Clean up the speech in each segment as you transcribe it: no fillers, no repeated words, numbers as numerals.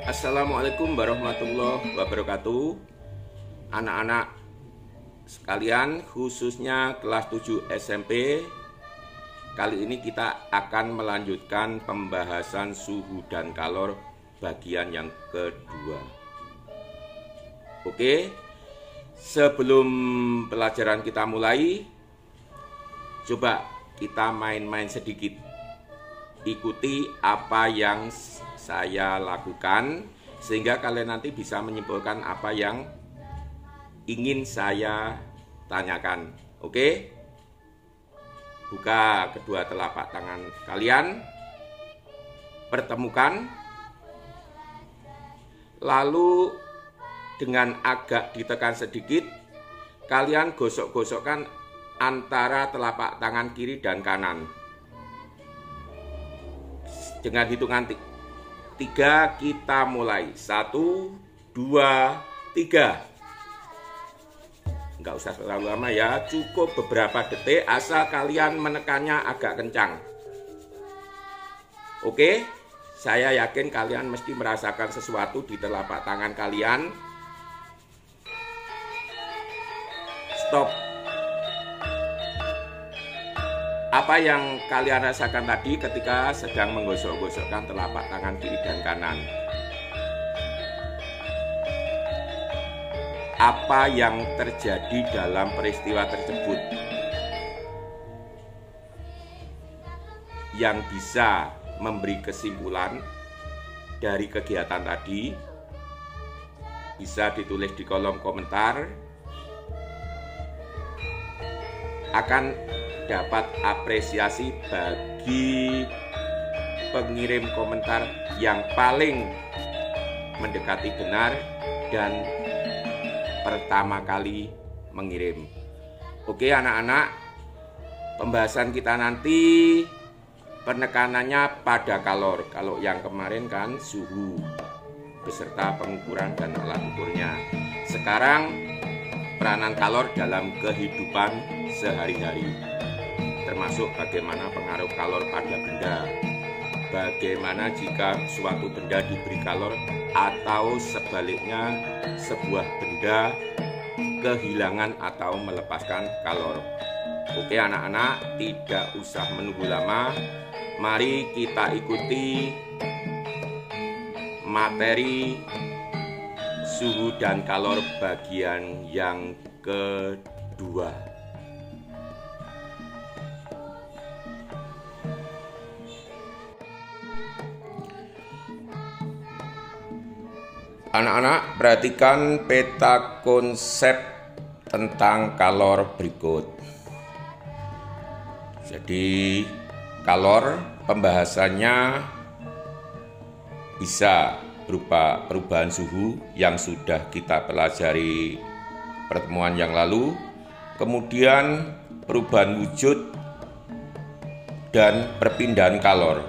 Assalamualaikum warahmatullahi wabarakatuh. Anak-anak sekalian, khususnya kelas 7 SMP, kali ini kita akan melanjutkan pembahasan suhu dan kalor bagian yang kedua. Oke, sebelum pelajaran kita mulai, coba kita main-main sedikit. Ikuti apa yang saya lakukan sehingga kalian nanti bisa menyimpulkan apa yang ingin saya tanyakan. Oke? Buka kedua telapak tangan kalian, pertemukan, lalu dengan agak ditekan sedikit, kalian gosok-gosokkan antara telapak tangan kiri dan kanan. Dengan hitungan 3 kita mulai. 1, 2, 3. Enggak usah terlalu lama ya, cukup beberapa detik asal kalian menekannya agak kencang. Oke, saya yakin kalian mesti merasakan sesuatu di telapak tangan kalian. Stop. Apa yang kalian rasakan tadi ketika sedang menggosok-gosokkan telapak tangan kiri dan kanan? Apa yang terjadi dalam peristiwa tersebut? Yang bisa memberi kesimpulan dari kegiatan tadi bisa ditulis di kolom komentar. Akan dapat apresiasi bagi pengirim komentar yang paling mendekati benar dan pertama kali mengirim. Oke anak-anak, pembahasan kita nanti penekanannya pada kalor. Kalau yang kemarin kan suhu beserta pengukuran dan alat ukurnya. Sekarang peranan kalor dalam kehidupan sehari-hari, termasuk bagaimana pengaruh kalor pada benda, bagaimana jika suatu benda diberi kalor atau sebaliknya sebuah benda kehilangan atau melepaskan kalor. Oke anak-anak, tidak usah menunggu lama, mari kita ikuti materi suhu dan kalor bagian yang kedua. Anak-anak, perhatikan peta konsep tentang kalor berikut. Jadi, kalor pembahasannya bisa berupa perubahan suhu yang sudah kita pelajari pertemuan yang lalu, kemudian perubahan wujud dan perpindahan kalor.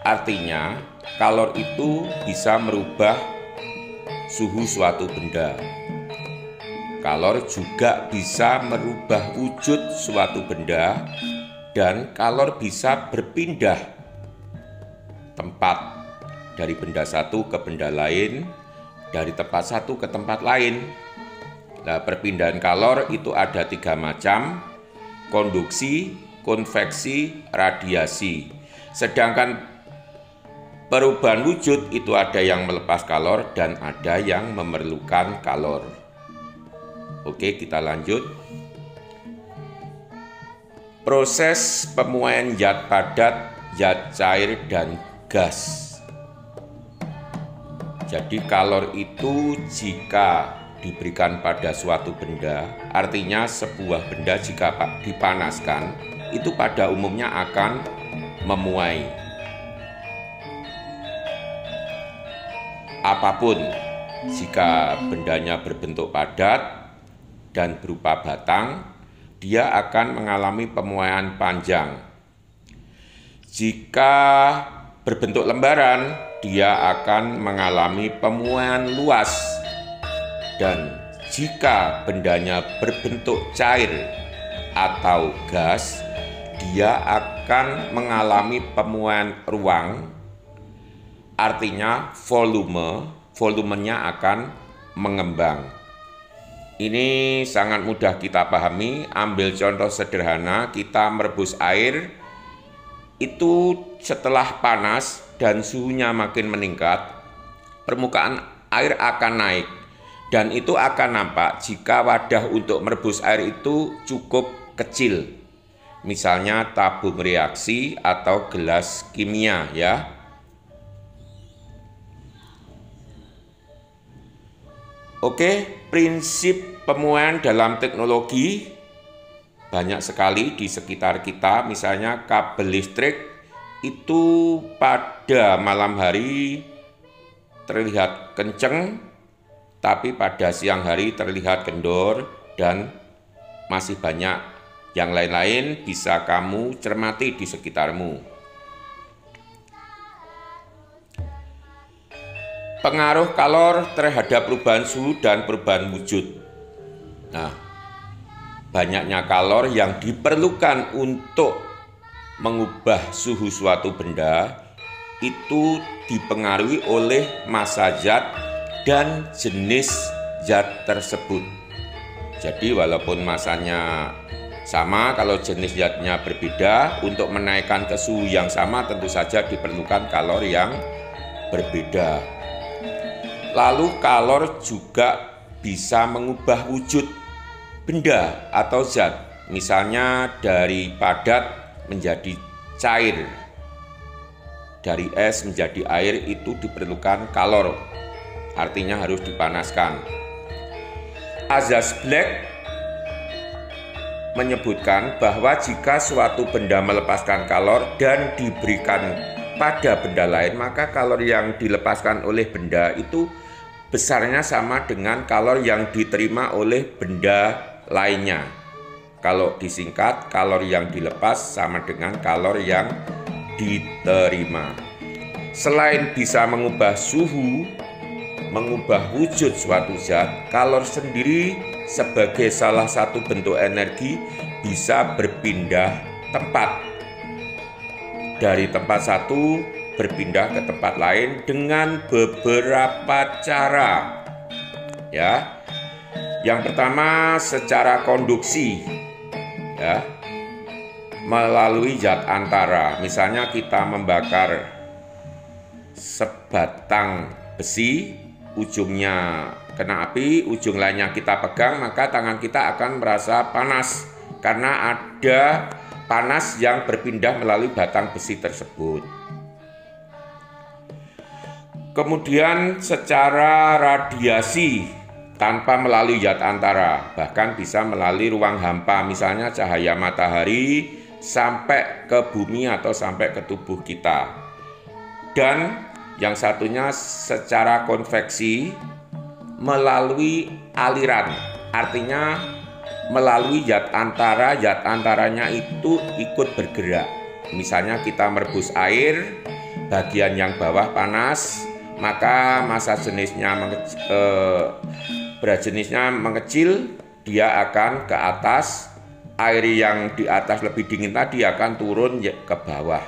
Artinya, kalor itu bisa merubah suhu suatu benda. Kalor juga bisa merubah wujud suatu benda, dan kalor bisa berpindah tempat dari benda satu ke benda lain, dari tempat satu ke tempat lain. Nah, perpindahan kalor itu ada 3 macam: konduksi, konveksi, radiasi. Sedangkan perubahan wujud itu ada yang melepas kalor dan ada yang memerlukan kalor. Oke, kita lanjut. Proses pemuaian zat padat, zat cair, dan gas. Jadi kalor itu jika diberikan pada suatu benda, artinya sebuah benda jika dipanaskan, itu pada umumnya akan memuai. Apapun, jika bendanya berbentuk padat dan berupa batang, dia akan mengalami pemuaian panjang. Jika berbentuk lembaran, dia akan mengalami pemuaian luas. Dan jika bendanya berbentuk cair atau gas, dia akan mengalami pemuaian ruang artinya volumenya akan mengembang. Ini sangat mudah kita pahami. Ambil contoh sederhana, kita merebus air, itu setelah panas dan suhunya makin meningkat, permukaan air akan naik. Dan itu akan nampak jika wadah untuk merebus air itu cukup kecil. Misalnya tabung reaksi atau gelas kimia ya. Oke, prinsip pemuaian dalam teknologi banyak sekali di sekitar kita. Misalnya kabel listrik itu pada malam hari terlihat kenceng, tapi pada siang hari terlihat kendor, dan masih banyak yang lain-lain bisa kamu cermati di sekitarmu. Pengaruh kalor terhadap perubahan suhu dan perubahan wujud. Nah, banyaknya kalor yang diperlukan untuk mengubah suhu suatu benda itu dipengaruhi oleh massa zat dan jenis zat tersebut. Jadi walaupun massanya sama, kalau jenis zatnya berbeda, untuk menaikkan ke suhu yang sama tentu saja diperlukan kalor yang berbeda. Lalu kalor juga bisa mengubah wujud benda atau zat. Misalnya dari padat menjadi cair, dari es menjadi air, itu diperlukan kalor. Artinya harus dipanaskan. Azaz Black menyebutkan bahwa jika suatu benda melepaskan kalor dan diberikan pada benda lain, maka kalor yang dilepaskan oleh benda itu besarnya sama dengan kalor yang diterima oleh benda lainnya. Kalau disingkat, kalor yang dilepas sama dengan kalor yang diterima. Selain bisa mengubah suhu, mengubah wujud suatu zat, kalor sendiri sebagai salah satu bentuk energi bisa berpindah tempat. Dari tempat satu berpindah ke tempat lain dengan beberapa cara. Ya. Yang pertama secara konduksi. Ya. Melalui zat antara. Misalnya kita membakar sebatang besi, ujungnya kena api, ujung lainnya kita pegang, maka tangan kita akan merasa panas karena ada panas yang berpindah melalui batang besi tersebut. Kemudian secara radiasi tanpa melalui zat antara, bahkan bisa melalui ruang hampa, misalnya cahaya matahari sampai ke bumi atau sampai ke tubuh kita. Dan yang satunya secara konveksi melalui aliran, artinya melalui zat antaranya itu ikut bergerak. Misalnya kita merebus air, bagian yang bawah panas, maka massa berat jenisnya mengecil, dia akan ke atas, air yang di atas lebih dingin tadi akan turun ke bawah.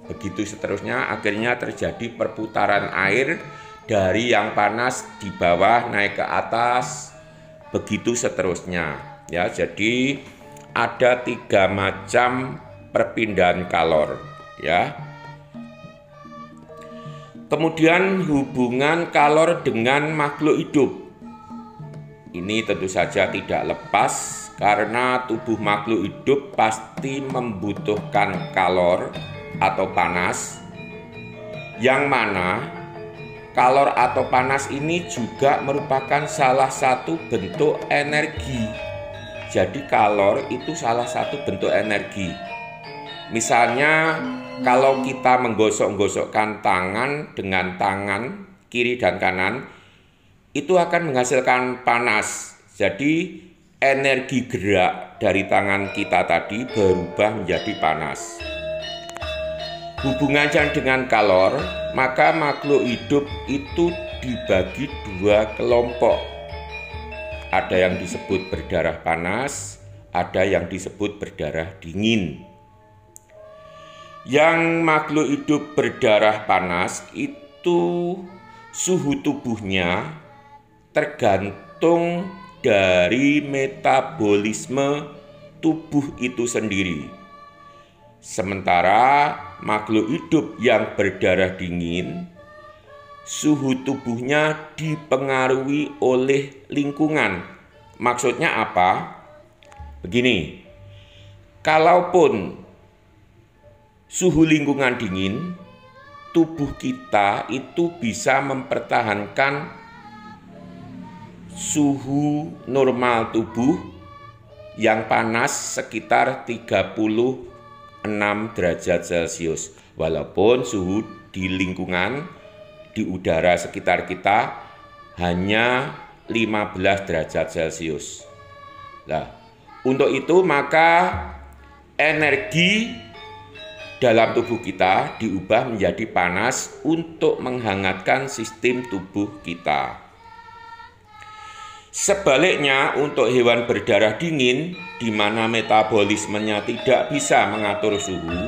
Begitu seterusnya, akhirnya terjadi perputaran air dari yang panas di bawah naik ke atas, begitu seterusnya. Ya, jadi ada 3 macam perpindahan kalor, ya. Kemudian hubungan kalor dengan makhluk hidup. Ini tentu saja tidak lepas karena tubuh makhluk hidup pasti membutuhkan kalor atau panas, yang mana kalor atau panas ini juga merupakan salah satu bentuk energi. Jadi kalor itu salah satu bentuk energi. Misalnya kalau kita menggosok-gosokkan tangan dengan tangan kiri dan kanan, itu akan menghasilkan panas. Jadi energi gerak dari tangan kita tadi berubah menjadi panas. Hubungannya dengan kalor, maka makhluk hidup itu dibagi 2 kelompok. Ada yang disebut berdarah panas, ada yang disebut berdarah dingin. Yang makhluk hidup berdarah panas itu itu suhu tubuhnya tergantung dari metabolisme tubuh itu sendiri. Sementara makhluk hidup yang berdarah dingin, suhu tubuhnya dipengaruhi oleh lingkungan. Maksudnya apa? Begini, kalaupun suhu lingkungan dingin, tubuh kita itu bisa mempertahankan suhu normal tubuh yang panas sekitar 36 derajat Celcius. Walaupun suhu di lingkungan, di udara sekitar kita hanya 15 derajat Celcius. Nah, untuk itu maka energi dalam tubuh kita diubah menjadi panas untuk menghangatkan sistem tubuh kita. Sebaliknya, untuk hewan berdarah dingin, di mana metabolismenya tidak bisa mengatur suhu,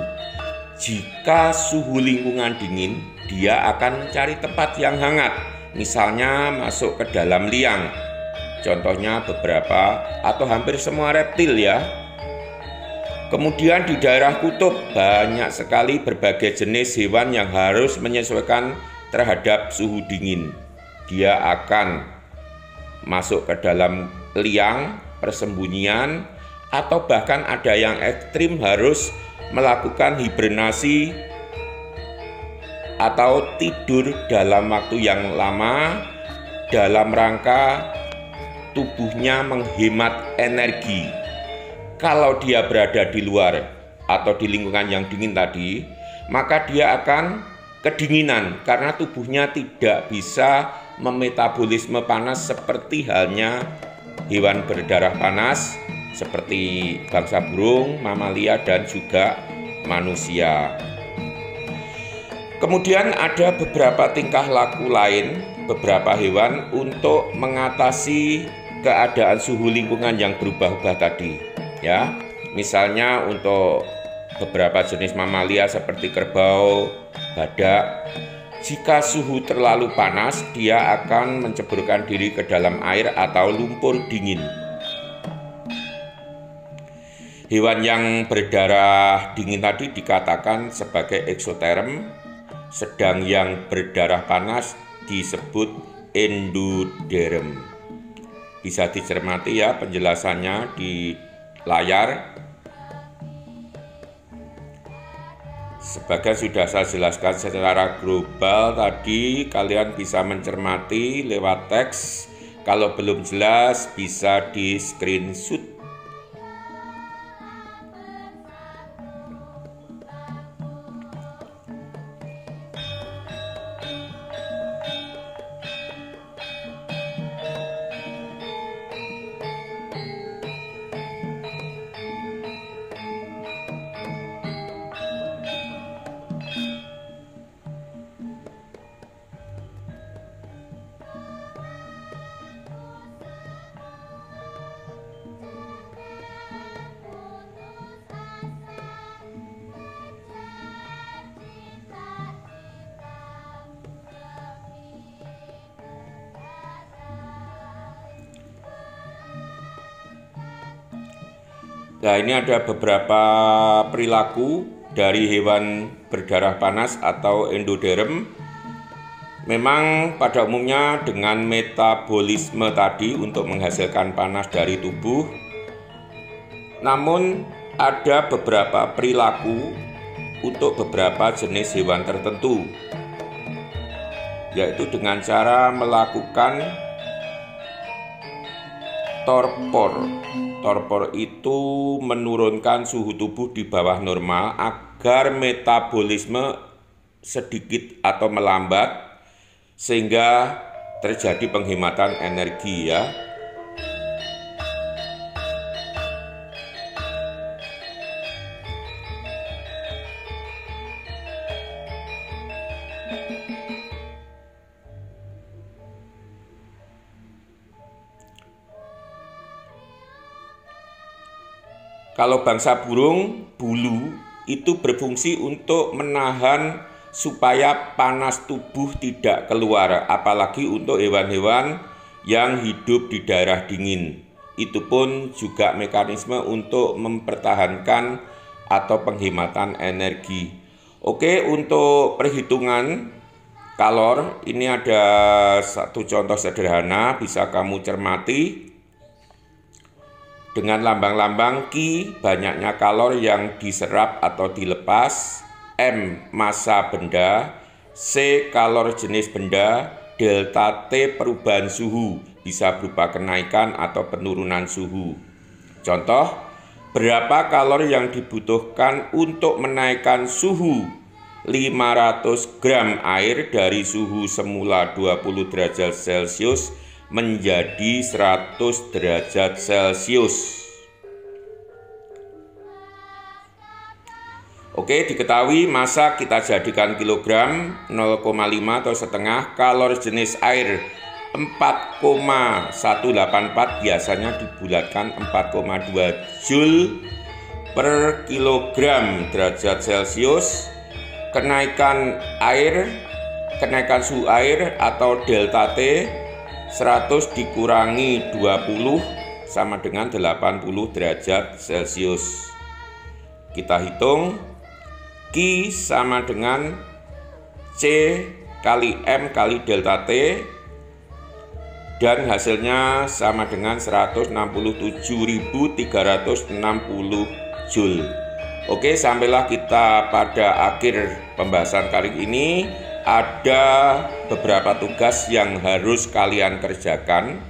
jika suhu lingkungan dingin, dia akan mencari tempat yang hangat, misalnya masuk ke dalam liang. Contohnya beberapa atau hampir semua reptil ya. Kemudian di daerah kutub banyak sekali berbagai jenis hewan yang harus menyesuaikan terhadap suhu dingin. Dia akan masuk ke dalam liang persembunyian, atau bahkan ada yang ekstrim harus melakukan hibernasi atau tidur dalam waktu yang lama dalam rangka tubuhnya menghemat energi. Kalau dia berada di luar atau di lingkungan yang dingin tadi, maka dia akan kedinginan karena tubuhnya tidak bisa memetabolisme panas seperti halnya hewan berdarah panas seperti bangsa burung, mamalia, dan juga manusia. Kemudian ada beberapa tingkah laku lain beberapa hewan untuk mengatasi keadaan suhu lingkungan yang berubah-ubah tadi. Ya, misalnya untuk beberapa jenis mamalia seperti kerbau, badak, jika suhu terlalu panas, dia akan menceburkan diri ke dalam air atau lumpur dingin. Hewan yang berdarah dingin tadi dikatakan sebagai eksoterm, sedang yang berdarah panas disebut endoderm. Bisa dicermati ya penjelasannya di layar. Sebagian sudah saya jelaskan secara global tadi, kalian bisa mencermati lewat teks. Kalau belum jelas bisa di screenshot. Nah, ini ada beberapa perilaku dari hewan berdarah panas atau endoderm. Memang pada umumnya dengan metabolisme tadi untuk menghasilkan panas dari tubuh. Namun ada beberapa perilaku untuk beberapa jenis hewan tertentu, yaitu dengan cara melakukan torpor. Torpor itu menurunkan suhu tubuh di bawah normal agar metabolisme sedikit atau melambat sehingga terjadi penghematan energi ya. Kalau bangsa burung, bulu itu berfungsi untuk menahan supaya panas tubuh tidak keluar, apalagi untuk hewan-hewan yang hidup di daerah dingin. Itu pun juga mekanisme untuk mempertahankan atau penghematan energi. Oke, untuk perhitungan kalor, ini ada satu contoh sederhana, bisa kamu cermati. Dengan lambang-lambang Ki, banyaknya kalor yang diserap atau dilepas, M, massa benda, C, kalor jenis benda, delta T, perubahan suhu, bisa berupa kenaikan atau penurunan suhu. Contoh, berapa kalor yang dibutuhkan untuk menaikkan suhu 500 gram air dari suhu semula 20 derajat Celcius menjadi 100 derajat Celcius. Oke, diketahui massa kita jadikan kilogram, 0,5 atau setengah, kalor jenis air 4,184 biasanya dibulatkan 4,2 Joule per kilogram derajat Celcius. Kenaikan suhu air atau delta T 100 dikurangi 20 sama dengan 80 derajat Celcius. Kita hitung, Q sama dengan C kali M kali delta T, dan hasilnya sama dengan 167.360 Joule. Oke, sampailah kita pada akhir pembahasan kali ini. Ada beberapa tugas yang harus kalian kerjakan.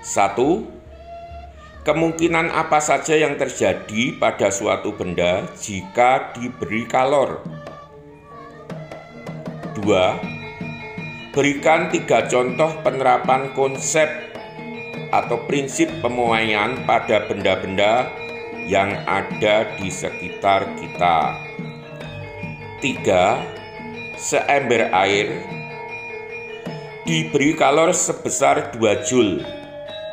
1. Kemungkinan apa saja yang terjadi pada suatu benda jika diberi kalor. 2. Berikan 3 contoh penerapan konsep atau prinsip pemuaian pada benda-benda yang ada di sekitar kita. 3. Seember air diberi kalor sebesar 2 Joule.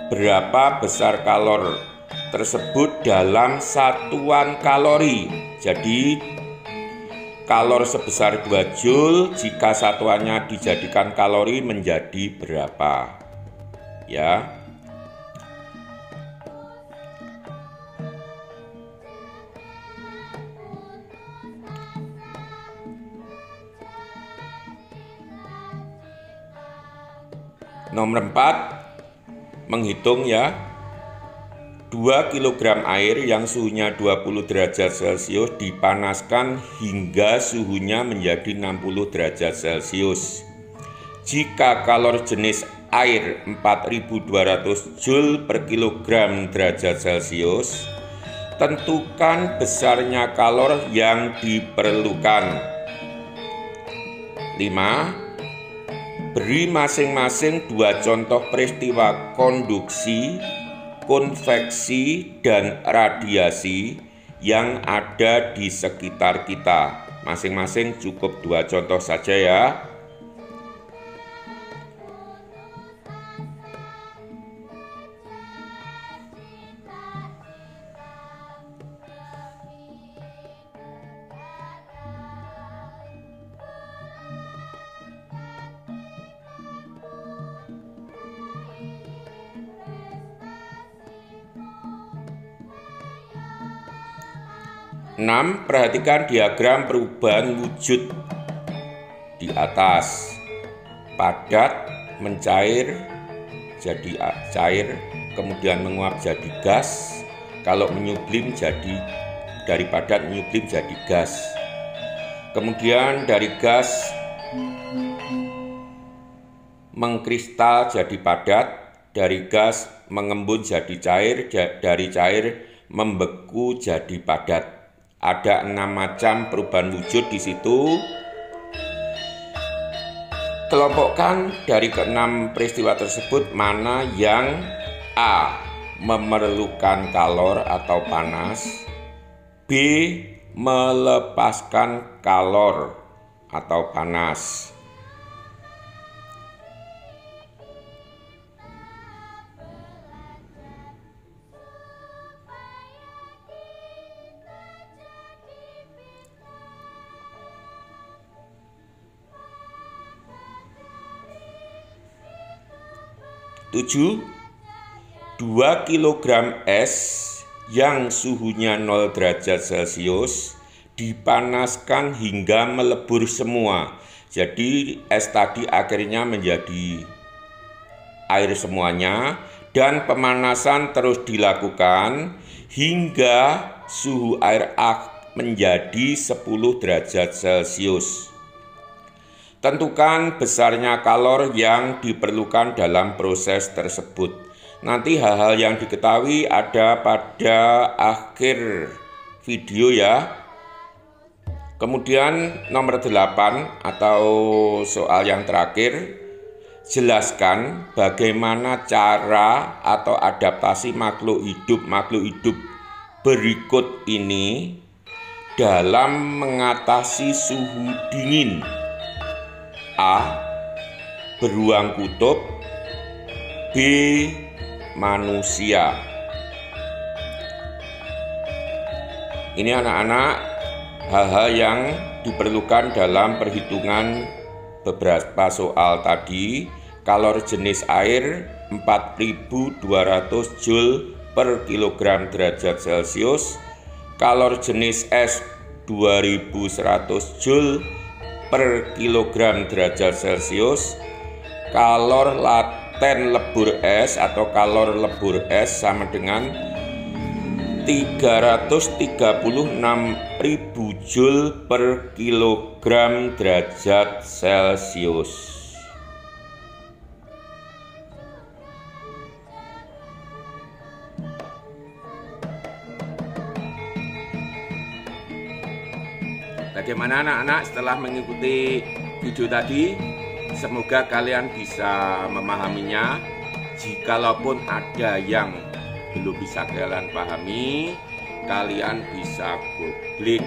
Berapa besar kalor tersebut dalam satuan kalori? Jadi kalor sebesar 2 Joule jika satuannya dijadikan kalori menjadi berapa? Ya. Nomor 4, menghitung ya. 2 kg air yang suhunya 20 derajat Celcius dipanaskan hingga suhunya menjadi 60 derajat Celcius. Jika kalor jenis air 4200 Joule per kilogram derajat Celcius, tentukan besarnya kalor yang diperlukan. 5. Beri masing-masing 2 contoh peristiwa konduksi, konveksi, dan radiasi yang ada di sekitar kita. Masing-masing cukup 2 contoh saja ya. Perhatikan diagram perubahan wujud di atas. Padat mencair jadi cair, kemudian menguap jadi gas. Kalau menyublim jadi dari padat menyublim jadi gas. Kemudian dari gas mengkristal jadi padat, dari gas mengembun jadi cair, dari cair membeku jadi padat. Ada 6 macam perubahan wujud di situ. Kelompokkan dari ke-6 peristiwa tersebut mana yang A. memerlukan kalor atau panas, B. melepaskan kalor atau panas. 7. 2 kg es yang suhunya 0 derajat Celcius dipanaskan hingga melebur semua. Jadi es tadi akhirnya menjadi air semuanya, dan pemanasan terus dilakukan hingga suhu air menjadi 10 derajat Celcius. Tentukan besarnya kalor yang diperlukan dalam proses tersebut. Nanti hal-hal yang diketahui ada pada akhir video ya. Kemudian nomor 8 atau soal yang terakhir, jelaskan bagaimana cara atau adaptasi makhluk hidup berikut ini dalam mengatasi suhu dingin. A. Beruang kutub. B. Manusia. Ini anak-anak hal-hal yang diperlukan dalam perhitungan beberapa soal tadi. Kalor jenis air 4.200 Joule per kilogram derajat Celcius. Kalor jenis es 2.100 Joule per kilogram derajat Celcius. Kalor laten lebur es atau kalor lebur es sama dengan 336.000 Joule per kilogram derajat Celcius. Bagaimana anak-anak setelah mengikuti video tadi? Semoga kalian bisa memahaminya. Jikalaupun ada yang belum bisa kalian pahami, kalian bisa googling,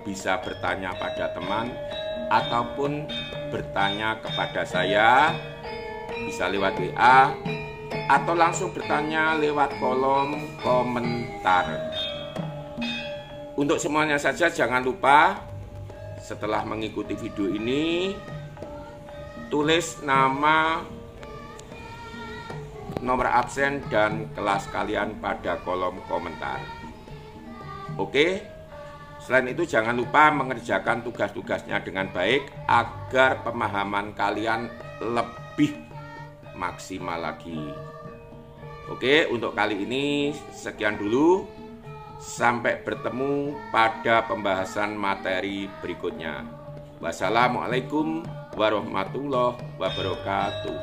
bisa bertanya pada teman, ataupun bertanya kepada saya, bisa lewat WA, atau langsung bertanya lewat kolom komentar. Untuk semuanya saja jangan lupa setelah mengikuti video ini tulis nama, nomor absen, dan kelas kalian pada kolom komentar. Oke, selain itu jangan lupa mengerjakan tugas-tugasnya dengan baik agar pemahaman kalian lebih maksimal lagi. Oke, untuk kali ini sekian dulu. Sampai bertemu pada pembahasan materi berikutnya. Wassalamualaikum warahmatullahi wabarakatuh.